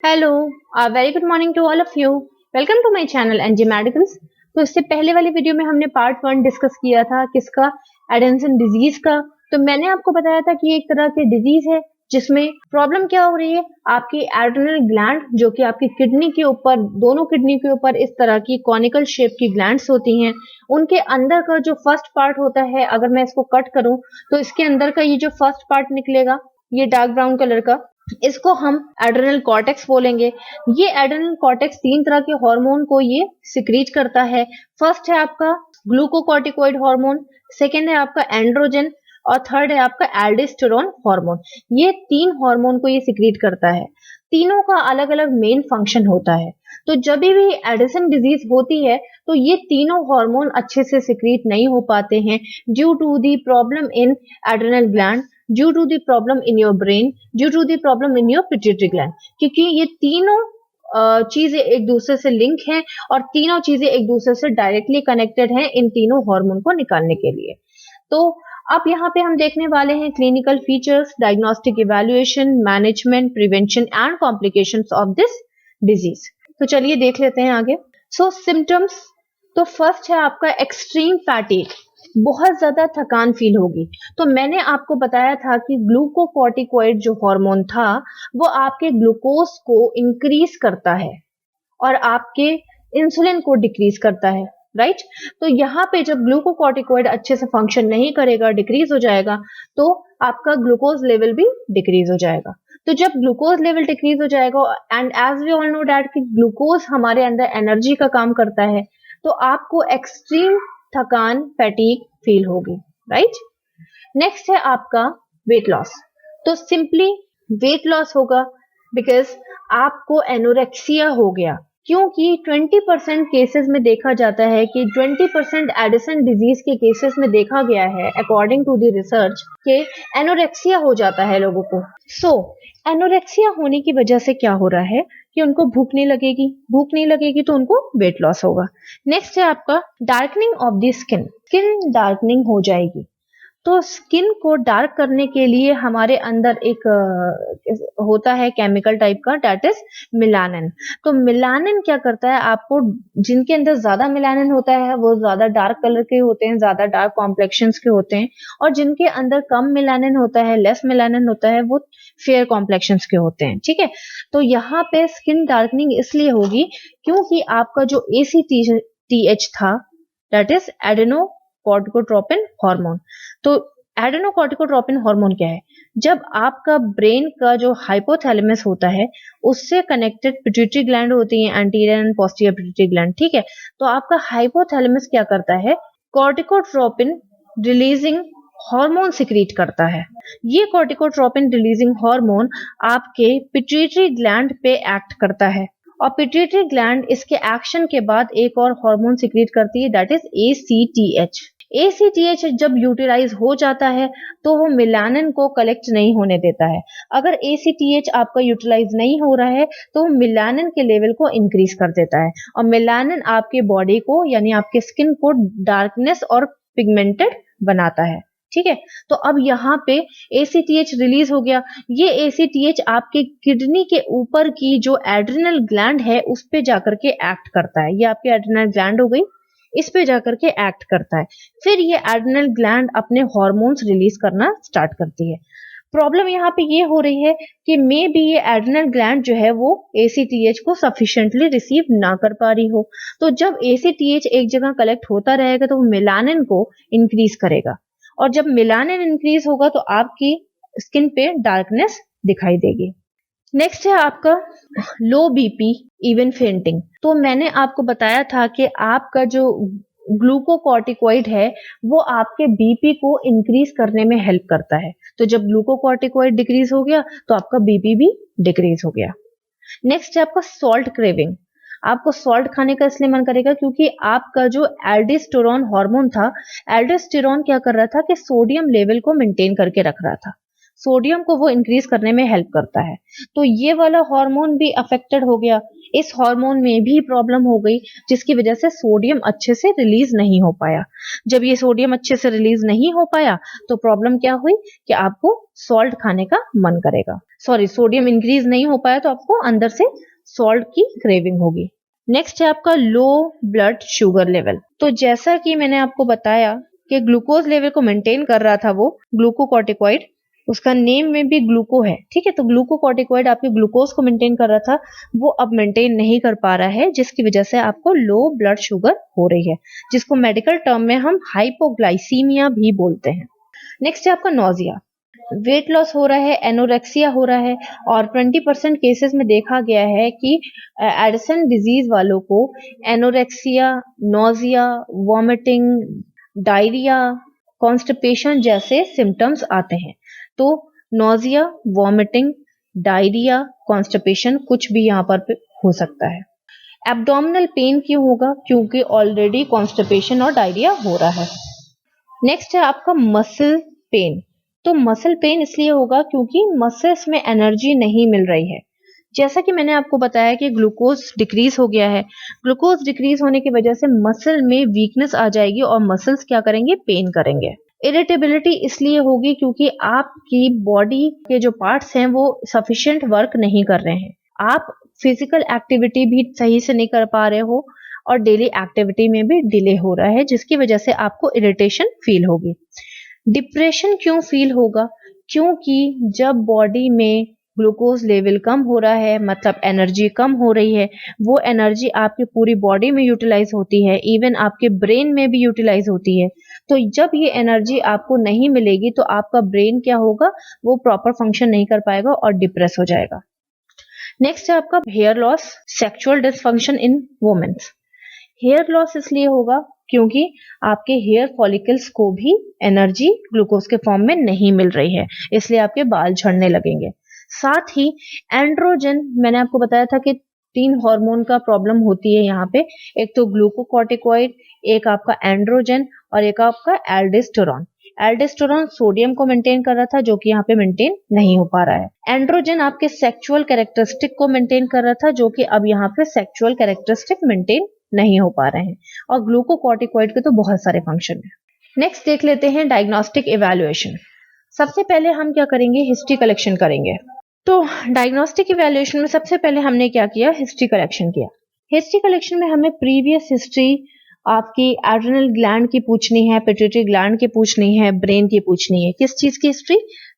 Hello, very good morning to all of you. Welcome to my channel NJ medicals. तो इससे पहले वाली video में हमने पार्ट 1 डिस्कस किया था किसका, एडेंसन डिजीज का। तो मैंने आपको बताया था कि एक तरह की डिजीज है जिसमें प्रॉब्लम क्या हो रही है, आपकी एड्रेनल ग्लैंड जो कि आपकी किडनी के ऊपर, दोनों किडनी के ऊपर इस तरह की कॉनिकल शेप की ग्लैंड्स होती हैं। उनके अंदर का जो फर्स्ट पार्ट होता है, अगर मैं इसको कट करूं तो इसके अंदर का ये जो फर्स्ट पार्ट निकलेगा, ये डार्क ब्राउन कलर का, इसको हम एड्रेनल कॉर्टेक्स बोलेंगे। ये एड्रेनल कॉर्टेक्स 3 तरह के हार्मोन को ये सिक्रीट करता है। फर्स्ट है आपका ग्लूकोकॉर्टिकोइड हार्मोन, सेकेंड है आपका एंड्रोजन और थर्ड है आपका एल्डोस्टेरोन हार्मोन। ये 3 हार्मोन को ये सिक्रीट करता है। तीनों का अलग अलग मेन फंक्शन होता है। तो जब भी एडिसन डिजीज होती है तो ये तीनों हार्मोन अच्छे से सिक्रीट नहीं हो पाते हैं due to the problem in adrenal gland, due to the problem in your brain, due to the problem in your pituitary gland. क्योंकि ये तीनों चीजें एक दूसरे से लिंक हैं और तीनों चीजें एक दूसरे से डायरेक्टली कनेक्टेड हैं इन तीनों हार्मोन को निकालने के लिए। तो अब यहाँ पे हम देखने वाले हैं clinical features, diagnostic evaluation, management, prevention and complications of this disease. तो चलिए देख लेते हैं आगे। सो सिम्टम्स, तो फर्स्ट है आपका एक्सट्रीम फैटीग, बहुत ज्यादा थकान फील होगी। तो मैंने आपको बताया था कि ग्लूकोकॉर्टिकोइड जो हार्मोन था वो आपके ग्लूकोज को इंक्रीज करता है और आपके इंसुलिन को डिक्रीज करता है, राइट। तो यहाँ पे जब ग्लूकोकॉर्टिकोइड अच्छे से फंक्शन नहीं करेगा, डिक्रीज हो जाएगा, तो आपका ग्लूकोज लेवल भी डिक्रीज हो जाएगा। तो जब ग्लूकोज लेवल डिक्रीज हो जाएगा, and as we all know that कि ग्लूकोज हमारे अंदर एनर्जी का काम करता है, तो आपको एक्सट्रीम थकान, फैटीग फील होगी, राइट। नेक्स्ट है आपका वेट लॉस। तो सिंपली वेट लॉस होगा बिकॉज आपको एनोरेक्सिया हो गया। क्योंकि 20% केसेस में देखा जाता है कि 20% एडिसन डिजीज के केसेस में देखा गया है अकॉर्डिंग टू द रिसर्च के एनोरेक्सिया हो जाता है लोगों को। सो एनोरेक्सिया होने की वजह से क्या हो रहा है कि उनको भूख नहीं लगेगी तो उनको वेट लॉस होगा। नेक्स्ट है आपका darkening of the skin, skin darkening हो जाएगी। तो स्किन को डार्क करने के लिए हमारे अंदर एक होता है केमिकल टाइप का, दैट इज मिलानिन। तो मिलानिन क्या करता है, आपको, जिनके अंदर ज्यादा मिलानिन होता है वो ज्यादा डार्क कलर के होते हैं, ज्यादा डार्क कॉम्प्लेक्शंस के होते हैं, और जिनके अंदर कम मिलानिन होता है, लेस मिलानिन होता है, वो फेयर कॉम्प्लेक्शंस के होते हैं, ठीक है। तो यहाँ पे स्किन डार्कनिंग इसलिए होगी क्योंकि आपका जो ACTH था, that is adeno corticotropin hormone. तो एडेनोकॉर्टिकोट्रोपिन हार्मोन क्या है, जब आपका ब्रेन का जो हाइपोथैलेमस होता है उससे कनेक्टेड पिट्यूटरी ग्लैंड होती है, anterior and posterior pituitary gland, ठीक है। तो आपका हाइपोथैलेमस क्या करता है, कॉर्टिकोट्रोपिन रिलीजिंग हार्मोन सिक्रीट करता है। ये कॉर्टिकोट्रोपिन रिलीजिंग हार्मोन आपके पिट्यूटरी ग्लैंड पे एक्ट करता है, और पिट्यूटरी ग्लैंड इसके एक्शन के बाद एक और हार्मोन सिक्रीट करती है, दैट इज ACTH। ACTH जब यूटिलाइज हो जाता है तो वो मिलानिन को कलेक्ट नहीं होने देता है। अगर ACTH आपका यूटिलाइज नहीं हो रहा है तो वो मिलानिन के लेवल को इंक्रीज कर देता है, और मिलानिन आपके बॉडी को, यानी आपके स्किन को डार्कनेस और पिगमेंटेड बनाता है, ठीक है। तो अब यहाँ पे ACTH रिलीज हो गया। ये ACTH आपके किडनी के ऊपर की जो एड्रिनल ग्लैंड है उस पे जाकर के एक्ट करता है। ये आपकी एड्रिनल ग्लैंड हो गई, इस पे जाकर के एक्ट करता है। फिर ये एड्रिनल ग्लैंड अपने हार्मोन्स रिलीज करना स्टार्ट करती है। प्रॉब्लम यहाँ पे ये हो रही है कि मे बी ये एड्रिनल ग्लैंड जो है वो ACTH को सफिशिएंटली रिसीव ना कर पा रही हो। तो जब ACTH एक जगह कलेक्ट होता रहेगा तो वो मेलानिन को इंक्रीज करेगा, और जब मेलानिन इंक्रीज होगा तो आपकी स्किन पे डार्कनेस दिखाई देगी। नेक्स्ट है आपका लो BP, इवन फेंटिंग। तो मैंने आपको बताया था कि आपका जो ग्लूकोकॉर्टिकोइड है वो आपके BP को इंक्रीज करने में हेल्प करता है। तो जब ग्लूकोकॉर्टिकोइड डिक्रीज हो गया तो आपका BP भी डिक्रीज हो गया। नेक्स्ट है आपका सॉल्ट क्रेविंग। आपको सॉल्ट खाने का इसलिए मन करेगा क्योंकि आपका जो एल्डोस्टेरोन हार्मोन था, एल्डोस्टेरोन क्या कर रहा था कि सोडियम लेवल को मेंटेन करके रख रहा था, सोडियम को वो इंक्रीज करने में हेल्प करता है। तो ये वाला हार्मोन भी अफेक्टेड हो गया। इस हार्मोन में भी प्रॉब्लम हो गई, जिसकी वजह से सोडियम अच्छे से रिलीज नहीं हो पाया। जब ये सोडियम अच्छे से रिलीज नहीं हो पाया तो प्रॉब्लम क्या हुई कि आपको सॉल्ट खाने का मन करेगा। सोडियम इंक्रीज नहीं हो पाया तो आपको अंदर से सॉल्ट की क्रेविंग होगी। नेक्स्ट है आपका लो ब्लड शुगर लेवल। तो जैसा कि मैंने आपको बताया कि ग्लूकोज लेवल को मेंटेन कर रहा था वो ग्लूकोकॉर्टिकॉइड, उसका नेम में भी ग्लूको है, ठीक है। तो ग्लूकोकॉर्टिकॉइड आपके ग्लूकोज को मेंटेन कर रहा था, वो अब मेंटेन नहीं कर पा रहा है, जिसकी वजह से आपको लो ब्लड शुगर हो रही है, जिसको मेडिकल टर्म में हम हाइपोग्लाइसीमिया भी बोलते हैं। नेक्स्ट है आपका नोजिया। वेट लॉस हो रहा है, एनोरेक्सिया हो रहा है, और 20% केसेस में देखा गया है कि एडिसन डिजीज वालों को anorexia, nausea, vomiting, diarrhoea, constipation जैसे सिम्टम्स आते हैं। तो नोजिया, वॉमिटिंग, डायरिया, कॉन्स्टिपेशन कुछ भी यहाँ पर हो सकता है। एब्डोमिनल पेन क्यों होगा? क्योंकि ऑलरेडी कॉन्स्टिपेशन और डायरिया हो रहा है। नेक्स्ट है आपका मसल पेन। तो मसल पेन इसलिए होगा क्योंकि मसल्स में एनर्जी नहीं मिल रही है। जैसा कि मैंने आपको बताया कि ग्लूकोज डिक्रीज हो गया है, ग्लूकोज डिक्रीज होने की वजह से मसल में वीकनेस आ जाएगी और मसल्स क्या करेंगे? पेन करेंगे। इरिटेबिलिटी इसलिए होगी क्योंकि आपकी बॉडी के जो पार्ट्स हैं वो सफिशिएंट वर्क नहीं कर रहे हैं, आप फिजिकल एक्टिविटी भी सही से नहीं कर पा रहे हो और डेली एक्टिविटी में भी डिले हो रहा है, जिसकी वजह से आपको इरिटेशन फील होगी। डिप्रेशन क्यों फील होगा? क्योंकि जब बॉडी में ग्लूकोज लेवल कम हो रहा है, मतलब एनर्जी कम हो रही है, वो एनर्जी आपकी पूरी बॉडी में यूटिलाइज होती है, इवन आपके ब्रेन में भी यूटिलाइज होती है। तो जब ये एनर्जी आपको नहीं मिलेगी तो आपका ब्रेन क्या होगा? वो प्रॉपर फंक्शन नहीं कर पाएगा और डिप्रेस हो जाएगा। नेक्स्ट है आपका hair loss, sexual dysfunction in womens. Hair loss इसलिए होगा क्योंकि आपके हेयर फॉलिकल्स को भी एनर्जी ग्लूकोज के फॉर्म में नहीं मिल रही है, इसलिए आपके बाल झड़ने लगेंगे। साथ ही एंड्रोजन, मैंने आपको बताया था कि 3 हार्मोन का प्रॉब्लम होती है यहाँ पे, एक तो ग्लूकोकॉर्टिकॉइड, एक आपका एंड्रोजन और एक आपका एल्डोस्टेरोन। एल्डोस्टेरोन सोडियम को मेंटेन कर रहा था, जो कि यहाँ पे मेंटेन नहीं हो पा रहा है। एंड्रोजन आपके सेक्सुअल कैरेक्टरिस्टिक को मेंटेन कर रहा था, जो कि अब यहाँ पे सेक्सुअल कैरेक्टरिस्टिक मेंटेन नहीं हो पा रहे हैं। और ग्लूकोकॉर्टिकॉइड के तो बहुत सारे फंक्शन है। नेक्स्ट देख लेते हैं डायग्नोस्टिक इवैल्यूएशन। सबसे पहले हम क्या करेंगे? हिस्ट्री कलेक्शन करेंगे। तो डायग्नोस्टिक इवैल्यूएशन में सबसे पहले हमने क्या किया? हिस्ट्री कलेक्शन किया। हिस्ट्री कलेक्शन में हमें प्रीवियस हिस्ट्री आपकी एड्रिनल ग्लैंड की पूछनी है, पिट्यूटरी ग्लैंड की पूछनी है, ब्रेन की पूछनी है। किस चीज की हिस्ट्री?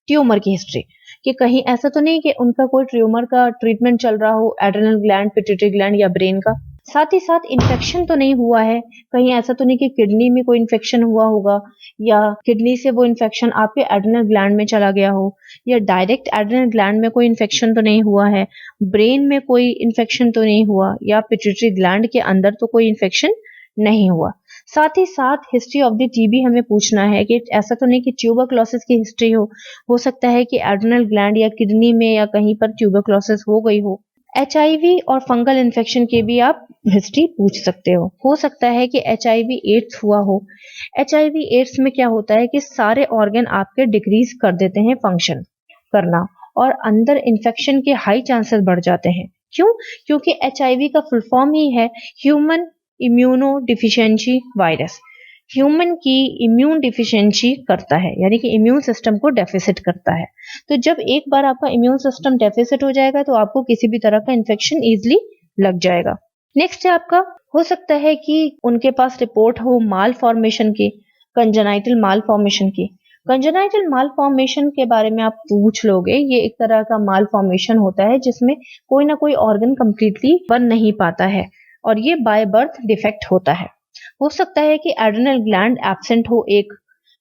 ट्यूमर की हिस्ट्री, कि कहीं ऐसा तो नहीं कि उनका कोई ट्यूमर का ट्रीटमेंट चल रहा हो, एड्रिनल ग्लैंड, पिट्यूटरी ग्लैंड या ब्रेन का। साथ ही साथ इन्फेक्शन तो नहीं हुआ है, कहीं ऐसा तो नहीं कि किडनी में कोई इन्फेक्शन हुआ होगा या किडनी से वो इन्फेक्शन आपके एड्रिनल ग्लैंड में चला गया हो, या डायरेक्ट एड्रिनल ग्लैंड में कोई इन्फेक्शन तो नहीं हुआ है, ब्रेन में कोई इन्फेक्शन तो नहीं हुआ, या पिट्यूटरी ग्लैंड के अंदर तो कोई इन्फेक्शन नहीं हुआ। साथ ही साथ हिस्ट्री ऑफ द टीबी हमें पूछना है कि ऐसा तो नहीं कि ट्यूबरक्लोसिस की हिस्ट्री हो सकता है कि एड्रिनल ग्लैंड या किडनी में या कहीं पर ट्यूबरक्लोसिस हो गई हो। एचआईवी और फंगल इन्फेक्शन की भी आप हिस्ट्री पूछ सकते हो सकता है कि एचआईवी एड्स हुआ हो। एचआईवी एड्स में क्या होता है कि सारे ऑर्गन आपके डिक्रीज कर देते हैं फंक्शन करना, और अंदर इन्फेक्शन के हाई चांसेस बढ़ जाते हैं। क्यों? क्योंकि एचआईवी का फुल फॉर्म ही है human immuno deficiency virus. Human की इम्यून डिफिशियंसी करता है, यानी कि इम्यून सिस्टम को डेफिसिट करता है। तो जब एक बार आपका इम्यून सिस्टम डेफिसिट हो जाएगा तो आपको किसी भी तरह का इन्फेक्शन इजिली लग जाएगा। नेक्स्ट है आपका, हो सकता है कि उनके पास रिपोर्ट हो माल फॉर्मेशन की, कंजेनाइटल माल फॉर्मेशन की। कंजेनाइटल माल फॉर्मेशन के बारे में आप पूछ लोगे, ये एक तरह का माल फॉर्मेशन होता है जिसमें कोई ना कोई ऑर्गन कंप्लीटली बन नहीं पाता है और ये बाय बर्थ डिफेक्ट होता है। हो सकता है कि एड्रिनल ग्लैंड एब्सेंट हो, एक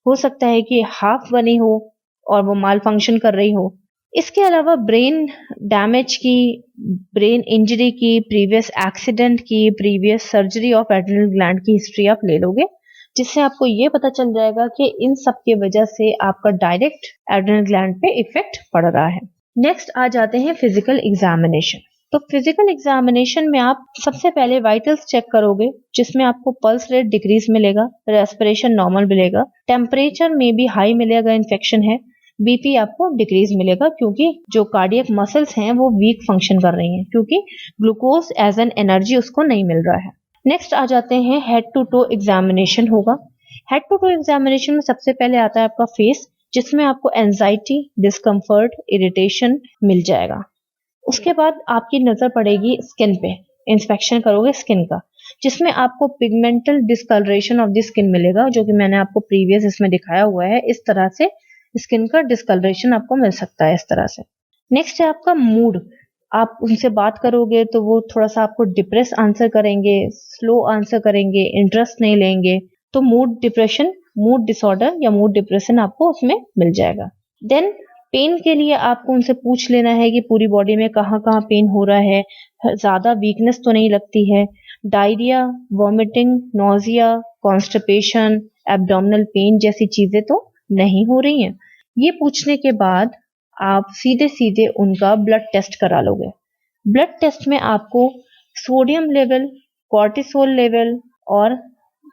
हो सकता है कि हाफ बनी हो और वो माल फंक्शन कर रही हो। इसके अलावा ब्रेन डैमेज की, ब्रेन इंजरी की, प्रीवियस एक्सीडेंट की, previous surgery of adrenal gland की हिस्ट्री आप ले लोगे, जिससे आपको ये पता चल जाएगा कि इन सब की वजह से आपका डायरेक्ट एड्रिनल ग्लैंड पे इफेक्ट पड़ रहा है। नेक्स्ट आ जाते हैं फिजिकल एग्जामिनेशन। तो फिजिकल एग्जामिनेशन में आप सबसे पहले वाइटल्स चेक करोगे, जिसमें आपको पल्स रेट डिक्रीज मिलेगा, रेस्पिरेशन नॉर्मल मिलेगा, टेम्परेचर में भी हाई मिलेगा, इन्फेक्शन है, बीपी आपको डिक्रीज मिलेगा, क्योंकि जो कार्डियक मसल्स हैं वो वीक फंक्शन कर रही हैं, क्योंकि ग्लूकोज एज एन एनर्जी उसको नहीं मिल रहा है। नेक्स्ट आ जाते हैं हेड टू टो एग्जामिनेशन होगा। हेड टू टो एग्जामिनेशन में सबसे पहले आता है आपका फेस, जिसमें आपको एंजाइटी, डिस्कम्फर्ट, इरिटेशन मिल जाएगा। उसके बाद आपकी नजर पड़ेगी स्किन पे, इंस्पेक्शन करोगे स्किन का, जिसमें आपको पिगमेंटल डिस्कलरेशन ऑफ द स्किन मिलेगा, जो कि मैंने आपको प्रीवियस इसमें दिखाया हुआ है। इस तरह से स्किन का डिस्कलरेशन आपको मिल सकता है इस तरह से। नेक्स्ट है आपका मूड। आप उनसे बात करोगे तो वो थोड़ा सा आपको डिप्रेस आंसर करेंगे, स्लो आंसर करेंगे, इंटरेस्ट नहीं लेंगे, तो मूड डिप्रेशन, मूड डिसऑर्डर या मूड डिप्रेशन आपको उसमें मिल जाएगा। देन पेन के लिए आपको उनसे पूछ लेना है कि पूरी बॉडी में कहाँ कहाँ पेन हो रहा है, ज्यादा वीकनेस तो नहीं लगती है, diarrhoea, vomiting, nausea, constipation, abdominal pain जैसी चीजें तो नहीं हो रही हैं। ये पूछने के बाद आप सीधे सीधे उनका ब्लड टेस्ट करा लोगे। ब्लड टेस्ट में आपको सोडियम लेवल, कॉर्टिसोल लेवल, और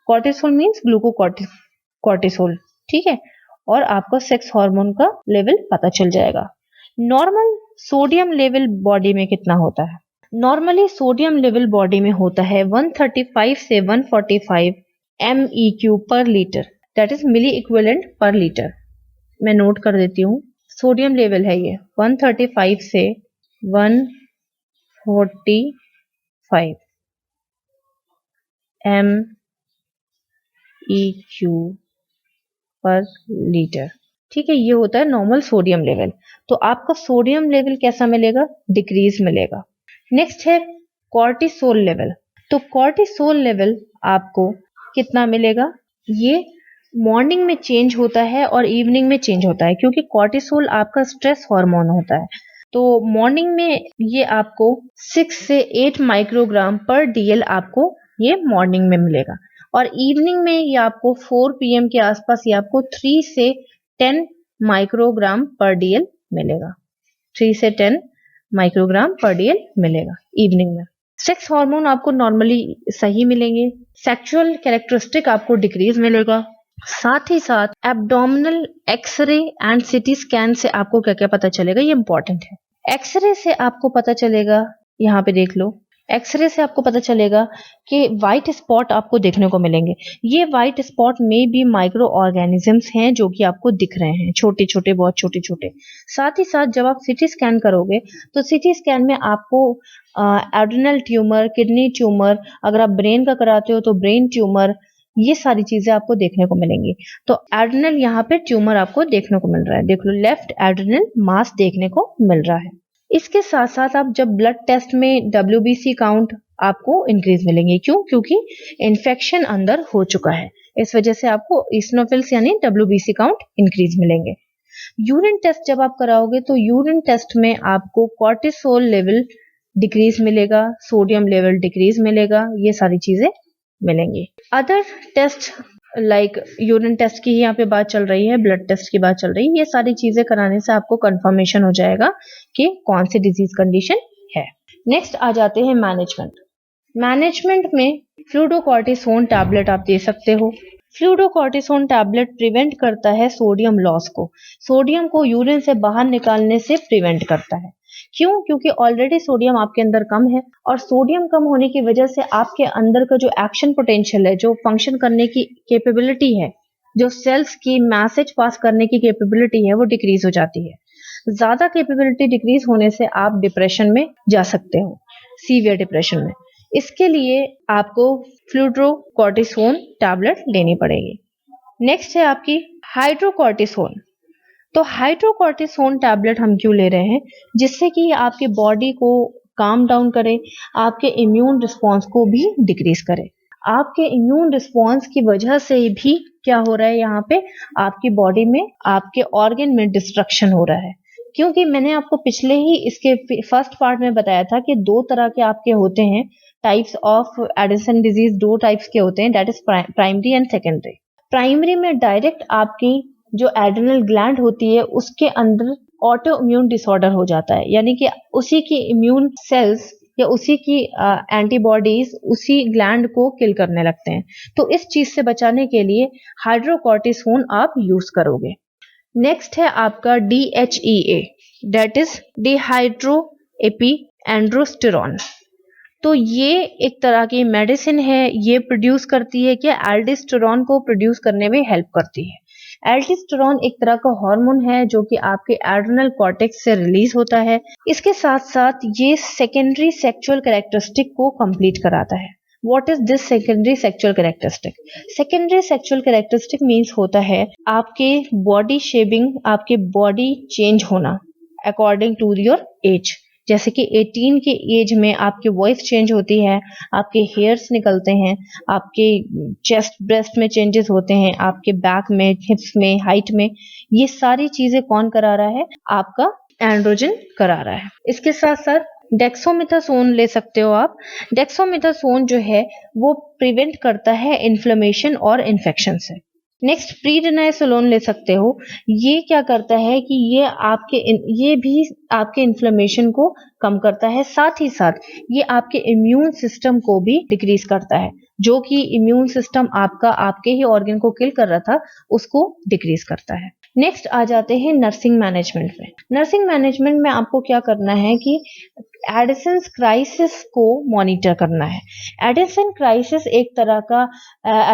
कॉर्टिसोल मीन्स ग्लूकोकॉर्टिसोल, ठीक है, और आपको सेक्स हार्मोन का लेवल पता चल जाएगा। नॉर्मल सोडियम लेवल बॉडी में कितना होता है? नॉर्मली सोडियम लेवल बॉडी में होता है 135 से 145 MEQ per litre, that is milli equivalent per litre. मैं नोट कर देती हूँ, सोडियम लेवल है ये 135 से 145 MEQ पर लीटर, ठीक है, ये होता है नॉर्मल सोडियम लेवल। तो आपका सोडियम लेवल कैसा मिलेगा? डिक्रीज मिलेगा। नेक्स्ट है कॉर्टिसोल लेवल। तो कॉर्टिसोल लेवल आपको कितना मिलेगा? ये मॉर्निंग में चेंज होता है और इवनिंग में चेंज होता है, क्योंकि कॉर्टिसोल आपका स्ट्रेस हार्मोन होता है। तो मॉर्निंग में ये आपको 6 से 8 माइक्रोग्राम पर DL आपको ये मॉर्निंग में मिलेगा, और इवनिंग में ये आपको 4 PM के आसपास ये आपको 3 से 10 माइक्रोग्राम पर DL मिलेगा। 3 से 10 माइक्रोग्राम पर DL मिलेगा इवनिंग में। सेक्स हार्मोन आपको नॉर्मली सही मिलेंगे। सेक्सुअल कैरेक्टरिस्टिक आपको डिक्रीज मिलेगा। साथ ही साथ abdominal x-ray and CT scan से आपको क्या क्या पता चलेगा, ये इंपॉर्टेंट है। एक्सरे से आपको पता चलेगा, यहाँ पे देख लो, एक्सरे से आपको पता चलेगा कि व्हाइट स्पॉट आपको देखने को मिलेंगे। ये व्हाइट स्पॉट में भी माइक्रो ऑर्गेनिजम्स हैं जो कि आपको दिख रहे हैं, छोटे छोटे, बहुत छोटे छोटे। साथ ही साथ जब आप सिटी स्कैन करोगे तो सिटी स्कैन में आपको एड्रेनल ट्यूमर, किडनी ट्यूमर, अगर आप ब्रेन का कराते हो तो ब्रेन ट्यूमर, ये सारी चीजें आपको देखने को मिलेंगी। तो एड्रेनल यहाँ पे ट्यूमर आपको देखने को मिल रहा है, देख लो, लेफ्ट एड्रेनल मास देखने को मिल रहा है। इसके साथ साथ आप जब ब्लड टेस्ट में WBC काउंट आपको इंक्रीज मिलेंगे। क्यों? क्योंकि इन्फेक्शन अंदर हो चुका है, इस वजह से आपको इसिनोफिल्स यानी WBC काउंट इंक्रीज मिलेंगे। यूरिन टेस्ट जब आप कराओगे तो यूरिन टेस्ट में आपको कॉर्टिसोल लेवल डिक्रीज मिलेगा, सोडियम लेवल डिक्रीज मिलेगा, ये सारी चीजें मिलेंगी। Other test like urine test की यहाँ पे बात चल रही है, ब्लड टेस्ट की बात चल रही है, ये सारी चीजें कराने से आपको कंफर्मेशन हो जाएगा कि कौन सी डिजीज कंडीशन है। नेक्स्ट आ जाते हैं मैनेजमेंट। मैनेजमेंट में फ्लूडोकॉर्टिसोन टैबलेट आप दे सकते हो। फ्लूडोकॉर्टिसोन टैबलेट प्रिवेंट करता है सोडियम लॉस को, सोडियम को यूरिन से बाहर निकालने से प्रिवेंट करता है। क्यों? क्योंकि ऑलरेडी सोडियम आपके अंदर कम है, और सोडियम कम होने की वजह से आपके अंदर का जो एक्शन पोटेंशियल है, जो फंक्शन करने की कैपेबिलिटी है, जो सेल्स की मैसेज पास करने की कैपेबिलिटी है, वो डिक्रीज हो जाती है। ज्यादा कैपेबिलिटी डिक्रीज होने से आप डिप्रेशन में जा सकते हो, सीवियर डिप्रेशन में। इसके लिए आपको फ्लूडोकॉर्टिसोन टैबलेट लेनी पड़ेगी। नेक्स्ट है आपकी हाइड्रोकॉर्टिसोन। तो हाइड्रोकॉर्टिसोन टैबलेट हम क्यों ले रहे हैं? जिससे कि आपके बॉडी को काम डाउन करे, आपके इम्यून रिस्पॉन्स को भी डिक्रीज करे। आपके इम्यून रिस्पॉन्स की वजह से भी क्या हो रहा है, यहाँ पे आपकी बॉडी में, आपके ऑर्गन में डिस्ट्रक्शन हो रहा है। क्योंकि मैंने आपको पिछले ही इसके फर्स्ट पार्ट में बताया था कि 2 तरह के आपके होते हैं types of Addison disease, 2 types के होते हैं, that is primary and secondary. Primary में डायरेक्ट आपकी जो एड्रेनल ग्लैंड होती है उसके अंदर ऑटो इम्यून डिसऑर्डर हो जाता है, यानी कि उसी की इम्यून सेल्स या उसी की एंटीबॉडीज उसी ग्लैंड को किल करने लगते हैं। तो इस चीज से बचाने के लिए हाइड्रोकॉर्टिसोन आप यूज करोगे। नेक्स्ट है आपका DHEA, that is dehydroepiandrosterone. तो ये एक तरह की मेडिसिन है, ये प्रोड्यूस करती है कि एल्डोस्टेरॉन को प्रोड्यूस करने में हेल्प करती है। एल्डोस्टेरॉन एक तरह का हार्मोन है जो कि आपके एड्रेनल कॉर्टेक्स से रिलीज होता है। इसके साथ साथ ये सेकेंडरी सेक्सुअल कैरेक्टरिस्टिक को कंप्लीट कराता है। What is this secondary sexual characteristic? Secondary sexual characteristic means होता है आपके बॉडी शेपिंग, आपके बॉडी चेंज होना अकॉर्डिंग टू योर एज। जैसे कि 18 के एज में आपकी वॉइस चेंज होती है, आपके हेयर्स निकलते हैं, आपके चेस्ट ब्रेस्ट में चेंजेस होते हैं, आपके बैक में, हिप्स में, हाइट में। ये सारी चीजें कौन करा रहा है? आपका एंड्रोजन करा रहा है। इसके साथ साथ डेक्सामेथासोन ले सकते हो आप। डेक्सामेथासोन जो है वो प्रिवेंट करता है इन्फ्लेमेशन और इन्फेक्शन से। नेक्स्ट प्रीडेनाइसोलोन ले सकते हो। ये क्या करता है कि ये भी आपके इन्फ्लेमेशन को कम करता है, साथ ही साथ ये आपके इम्यून सिस्टम को भी डिक्रीज करता है। जो कि इम्यून सिस्टम आपका आपके ही ऑर्गन को किल कर रहा था, उसको डिक्रीज करता है। नेक्स्ट आ जाते हैं नर्सिंग मैनेजमेंट में। नर्सिंग मैनेजमेंट में आपको क्या करना है कि एडिसन्स क्राइसिस को मॉनिटर करना है। एडिसन क्राइसिस एक तरह का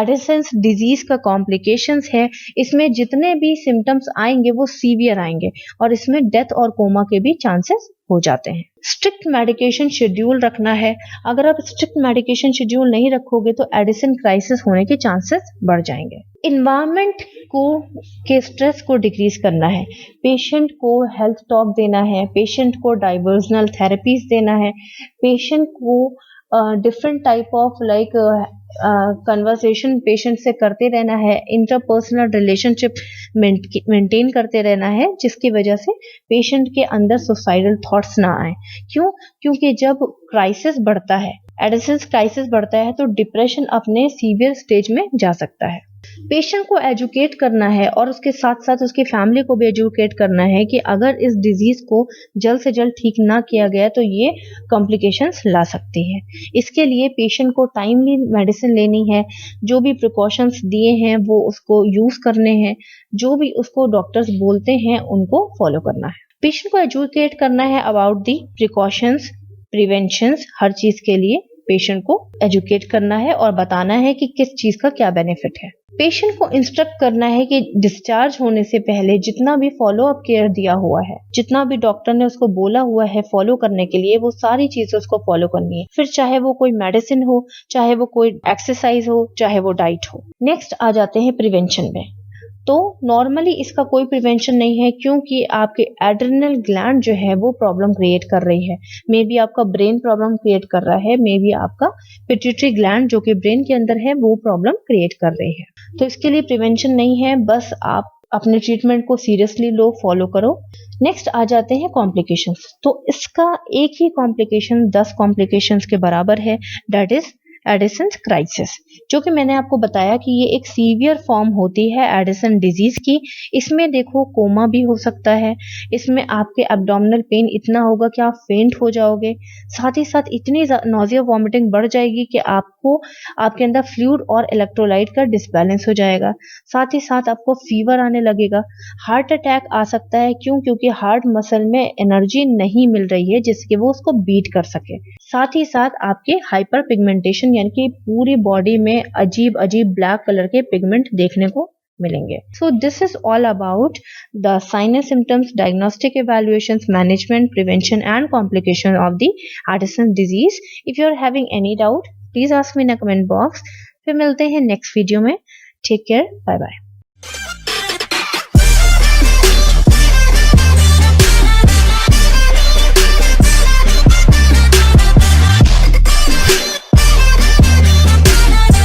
एडिसन्स डिजीज का कॉम्प्लिकेशंस है। इसमें जितने भी सिम्टम्स आएंगे वो सीवियर आएंगे और इसमें डेथ और कोमा के भी चांसेस हो जाते हैं। स्ट्रिक्ट मेडिकेशन शेड्यूल रखना है। अगर आप स्ट्रिक्ट मेडिकेशन शेड्यूल नहीं रखोगे तो एडिसन क्राइसिस होने के चांसेस बढ़ जाएंगे। इन्वायरमेंट के स्ट्रेस को डिक्रीज करना है। पेशेंट को हेल्थ टॉक देना है, पेशेंट को डाइवर्जनल थेरेपीज देना है, पेशेंट को different type of conversation patient से करते रहना है, इंटरपर्सनल रिलेशनशिप मेंटेन करते रहना है, जिसकी वजह से पेशेंट के अंदर सुसाइडल थॉट्स ना आए। क्यों? क्योंकि जब क्राइसिस बढ़ता है, एडिसन्स क्राइसिस बढ़ता है, तो डिप्रेशन अपने सीवियर स्टेज में जा सकता है। पेशेंट को एजुकेट करना है और उसके साथ साथ उसकी फैमिली को भी एजुकेट करना है कि अगर इस डिजीज को जल्द से जल्द ठीक ना किया गया तो ये कॉम्प्लिकेशंस ला सकती है। इसके लिए पेशेंट को टाइमली मेडिसिन लेनी है, जो भी प्रिकॉशंस दिए हैं वो उसको यूज करने हैं, जो भी उसको डॉक्टर्स बोलते हैं उनको फॉलो करना है। पेशेंट को एजुकेट करना है अबाउट दी प्रिकॉशंस, प्रिवेंशंस। हर चीज के लिए पेशेंट को एजुकेट करना है और बताना है कि किस चीज का क्या बेनिफिट है। पेशेंट को इंस्ट्रक्ट करना है कि डिस्चार्ज होने से पहले जितना भी फॉलो अप केयर दिया हुआ है, जितना भी डॉक्टर ने उसको बोला हुआ है फॉलो करने के लिए, वो सारी चीजें उसको फॉलो करनी है। फिर चाहे वो कोई मेडिसिन हो, चाहे वो कोई एक्सरसाइज हो, चाहे वो डाइट हो। नेक्स्ट आ जाते हैं प्रिवेंशन में। तो नॉर्मली इसका कोई प्रिवेंशन नहीं है, क्योंकि आपके एड्रेनल ग्लैंड जो है वो प्रॉब्लम क्रिएट कर रही है। मे बी आपका ब्रेन प्रॉब्लम क्रिएट कर रहा है, मे बी आपका पिट्यूटरी ग्लैंड जो कि ब्रेन के अंदर है वो प्रॉब्लम क्रिएट कर रही है। तो इसके लिए प्रिवेंशन नहीं है, बस आप अपने ट्रीटमेंट को सीरियसली लो, फॉलो करो। नेक्स्ट आ जाते हैं कॉम्प्लिकेशंस। तो इसका एक ही कॉम्प्लिकेशन 10 कॉम्प्लिकेशंस के बराबर है, दैट इज एडिसन्स क्राइसिस, जो कि मैंने आपको बताया कि ये एक सीवियर फॉर्म होती है एडिसन डिजीज की। इसमें देखो कोमा भी हो सकता है, इसमें आपके एब्डोमिनल पेन इतना होगा कि आप फेंट हो जाओगे, साथ ही साथ इतनी नॉजिया वॉमिटिंग बढ़ जाएगी कि आपको आपके अंदर फ्लूइड और इलेक्ट्रोलाइट का डिसबैलेंस हो जाएगा, साथ ही साथ आपको फीवर आने लगेगा, हार्ट अटैक आ सकता है। क्यों? क्योंकि हार्ट मसल में एनर्जी नहीं मिल रही है जिसकी वो उसको बीट कर सके। साथ ही साथ आपके हाइपर पिगमेंटेशन यानी कि पूरी बॉडी में अजीब अजीब ब्लैक कलर के पिगमेंट देखने को मिलेंगे। So this is all about the sinus symptoms, diagnostic evaluations, management, prevention and complication of the Addison disease. If you are having any doubt please ask me in the comment box. फिर मिलते हैं next video में। Take care, bye bye.